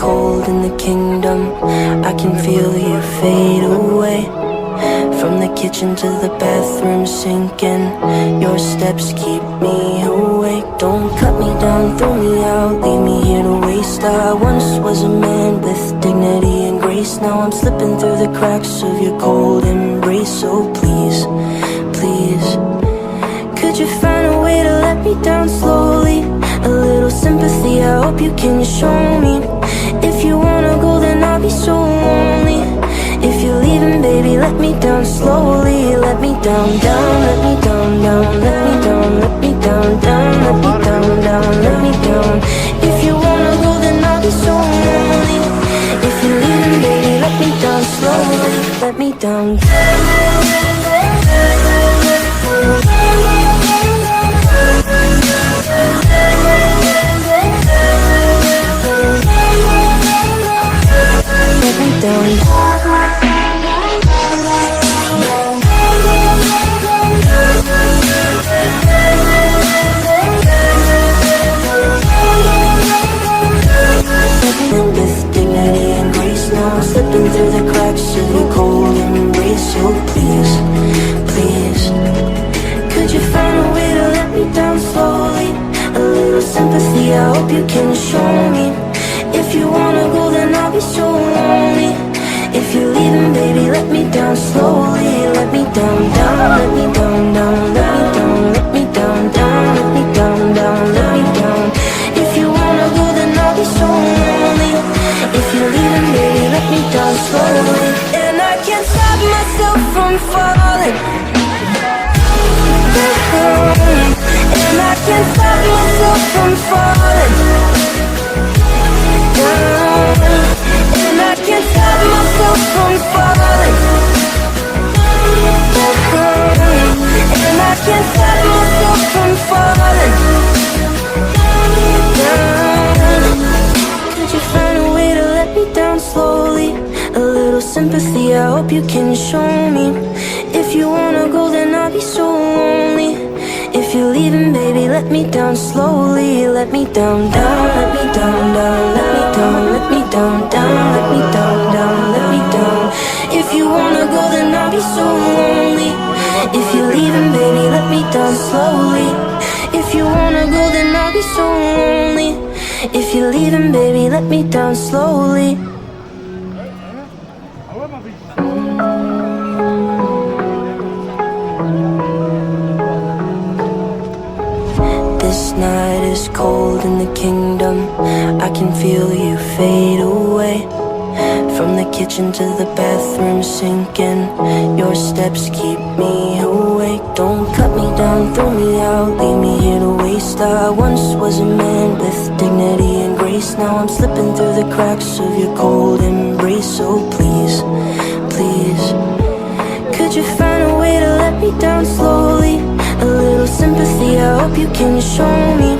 cold in the kingdom. I can feel you fade away. From the kitchen to the bathroom sinking. Your steps keep me awake. Don't cut me down, throw me out, leave me here to waste. I once was a man with dignity and grace. Now I'm slipping through the cracks of your cold embrace. So please, please, could you find a way to let me down slowly? A little sympathy, I hope you can show me. If you wanna go, then I'll be so lonely. If you're leaving, baby, let me down slowly. Let me down, down, let me down, down, let me down, let me down, down, let me down, down, let me down. If you wanna go, then I'll be so lonely. If you're leaving, baby, let me down slowly. Let me down. Let me down. With dignity and grace, now I'm slipping through the cracks of your cold embrace. So please, please, could you find a way to let me down slowly? A little sympathy, I hope you can show me. If you wanna go, then I'll be so lonely. If you're leaving, baby, let me down slowly. Let me down, down, let me down, down, let me down, let me down, down, let me down, down, let me down. If you wanna go, then I'll be so lonely. If you're leaving, baby, let me down slowly. And I can't stop myself from falling. And I can't stop myself from falling. And I can't stop myself from falling. And I can't stop myself from falling. Could you find a way to let me down slowly? A little sympathy, I hope you can show me. If you wanna go, then I'll be so lonely. If you're leaving, baby, let me down slowly. Let me down, down, let me down, down, let me down, let me down, down, let me down, down, let me down. If you wanna go, then I'll be so lonely. If you're leaving, baby, let me down slowly. If you wanna go, then I'll be so lonely. If you're leaving, baby, let me down slowly. This night is cold in the kingdom. I can feel you fade away. From the kitchen to the bathroom sinking. Your steps keep me awake. Don't cut me down, throw me out, leave me here to waste. I once was a man with dignity and grace. Now I'm slipping through the cracks of your cold embrace. So please, please, could you find a way to let me down slowly? A little sympathy, I hope you can show me.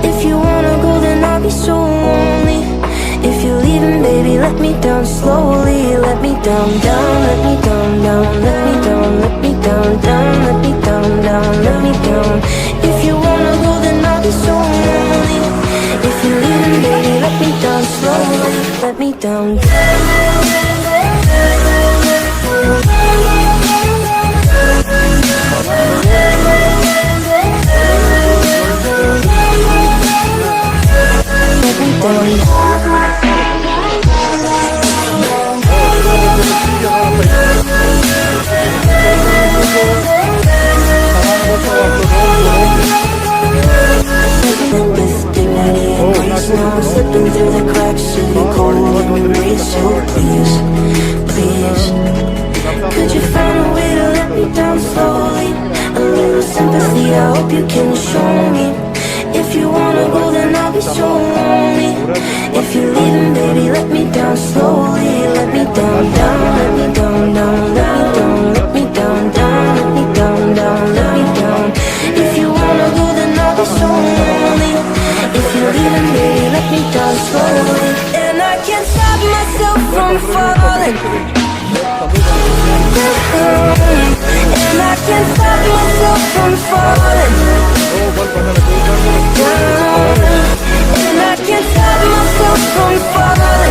If you wanna go, then I'll be so lonely. If you're leaving, baby, let me down slowly. Let me down, down, let me down, down, let me down, let me down, down, let me down, down, let me down. If you wanna go, then I'll be so lonely. If you're leaving, baby, let me down slowly. Let me down. With dignity and grace, now I'm slipping through the cracks of your cold embrace. So please, please, could you find a way to let me down slowly? A little sympathy, I hope you can show me. If you wanna go, then I'll be so lonely. If you're leaving, baby, let me down slowly. Let me down, down, let me down, down, let me down, let me down, down, let me down, down, let me down. If you wanna go, then I'll be so lonely. If you're leaving, baby, let me down slowly. And I can't stop myself from falling. And I can't stop myself from falling. And I can't stop myself from falling.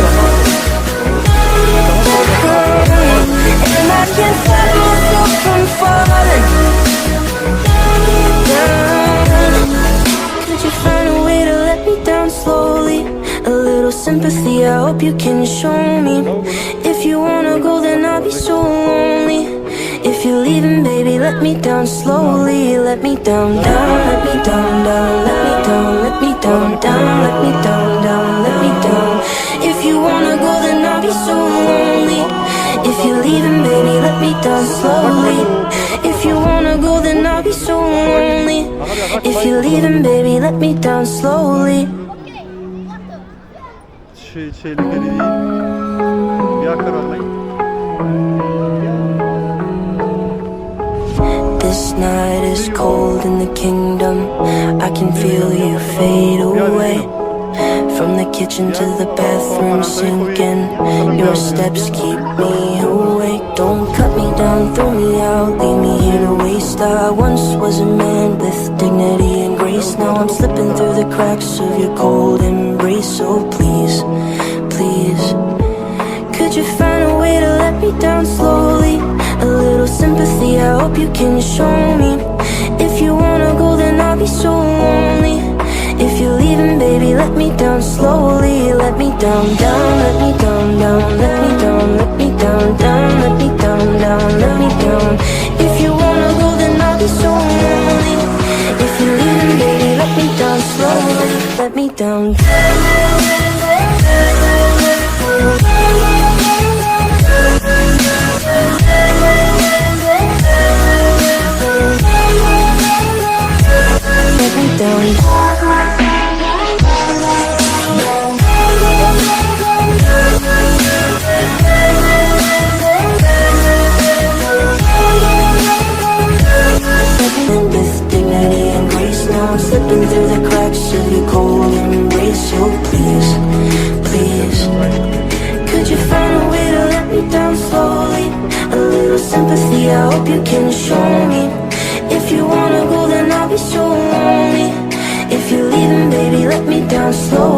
hope you can show me. If you wanna go, then I'll be so lonely. If you're leaving, baby, let me down slowly. Let me down, down, let me down, down, let me down, let me down, down, let me down, down, let me down. If you wanna go, then I'll be so lonely. If you're leaving, baby, let me down slowly. If you wanna go, then I'll be so lonely. If you're leaving, baby, let me down slowly. Tehlikeli değil. Bir kararlayın. This night is cold in the kingdom. I can feel you fade away. From the kitchen to the bathroom sinking. Your steps keep me awake. Don't cut me down, throw me out, leave me here to waste. I once was a man with dignity and grace. Now I'm slipping through the cracks of your cold embrace. So please, please, could you find a way to let me down slowly? A little sympathy, I hope you can show me. If you wanna go, then I'll be so lonely. If you're leaving, baby, let me down slowly. Let me down, down, let me down, down, let me down, let me down, down, let me down, down, let me down. If you wanna go, then I'll be so lonely. If you're leaving, baby, let me down slowly. Let me down. Let me down. With dignity and grace, now I'm slipping through the cracks of your cold embrace. So please, please, could you find a way to let me down slowly? A little sympathy, I hope you can show me. If you wanna go, then I'll be so lonely. If you're leaving, baby, let me down slowly.